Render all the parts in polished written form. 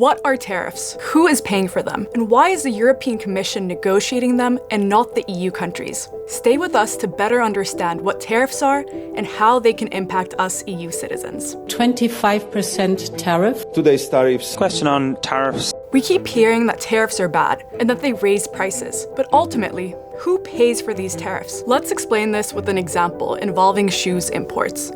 What are tariffs? Who is paying for them? And why is the European Commission negotiating them and not the EU countries? Stay with us to better understand what tariffs are and how they can impact us EU citizens. 25% tariff. Today's tariffs. Question on tariffs. We keep hearing that tariffs are bad and that they raise prices, but ultimately, who pays for these tariffs? Let's explain this with an example involving shoes imports.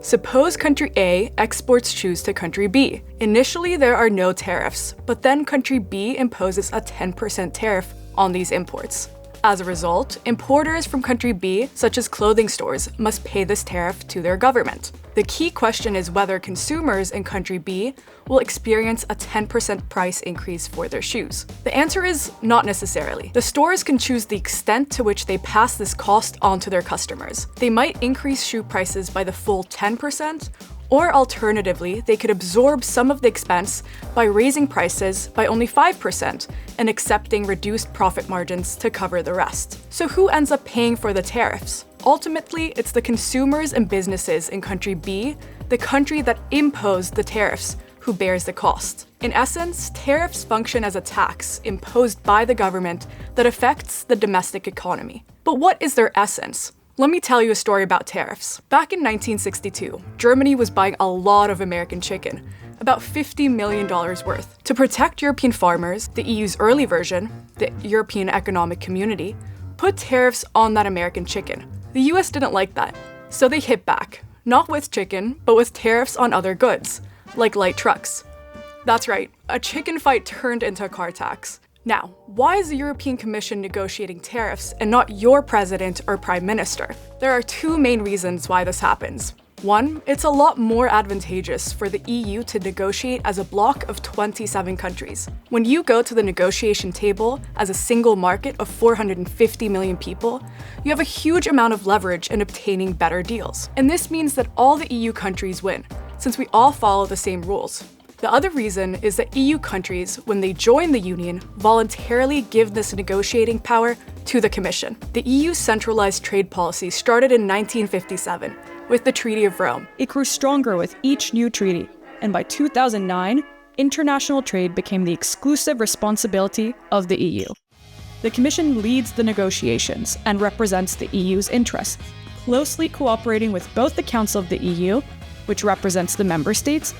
Suppose country A exports shoes to country B. Initially, there are no tariffs, but then country B imposes a 10% tariff on these imports. As a result, importers from country B, such as clothing stores, must pay this tariff to their government. The key question is whether consumers in country B will experience a 10% price increase for their shoes. The answer is not necessarily. The stores can choose the extent to which they pass this cost on to their customers. They might increase shoe prices by the full 10%, or alternatively, they could absorb some of the expense by raising prices by only 5% and accepting reduced profit margins to cover the rest. So who ends up paying for the tariffs? Ultimately, it's the consumers and businesses in country B, the country that imposed the tariffs, who bears the cost. In essence, tariffs function as a tax imposed by the government that affects the domestic economy. But what is their essence? Let me tell you a story about tariffs. Back in 1962, Germany was buying a lot of American chicken, about $50 million worth. To protect European farmers, the EU's early version, the European Economic Community, put tariffs on that American chicken. The US didn't like that, so they hit back, not with chicken, but with tariffs on other goods, like light trucks. That's right, a chicken fight turned into a car tax. Now, why is the European Commission negotiating tariffs and not your president or prime minister? There are two main reasons why this happens. One, it's a lot more advantageous for the EU to negotiate as a bloc of 27 countries. When you go to the negotiation table as a single market of 450 million people, you have a huge amount of leverage in obtaining better deals. And this means that all the EU countries win, since we all follow the same rules. The other reason is that EU countries, when they join the Union, voluntarily give this negotiating power to the Commission. The EU's centralized trade policy started in 1957 with the Treaty of Rome. It grew stronger with each new treaty, and by 2009, international trade became the exclusive responsibility of the EU. The Commission leads the negotiations and represents the EU's interests, closely cooperating with both the Council of the EU, which represents the member states,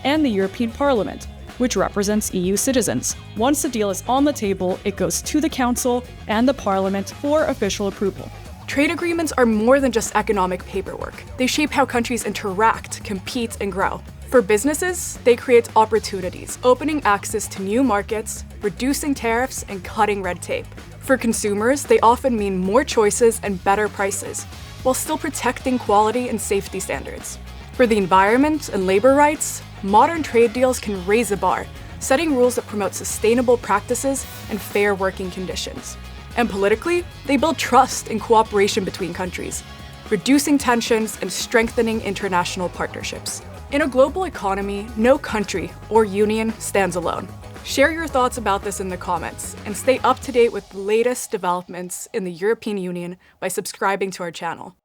and the European Parliament, which represents EU citizens. Once the deal is on the table, it goes to the Council and the Parliament for official approval. Trade agreements are more than just economic paperwork. They shape how countries interact, compete, and grow. For businesses, they create opportunities, opening access to new markets, reducing tariffs, and cutting red tape. For consumers, they often mean more choices and better prices, while still protecting quality and safety standards. For the environment and labor rights, modern trade deals can raise the bar, setting rules that promote sustainable practices and fair working conditions. And politically, they build trust and cooperation between countries, reducing tensions and strengthening international partnerships. In a global economy, no country or union stands alone. Share your thoughts about this in the comments, and stay up to date with the latest developments in the European Union by subscribing to our channel.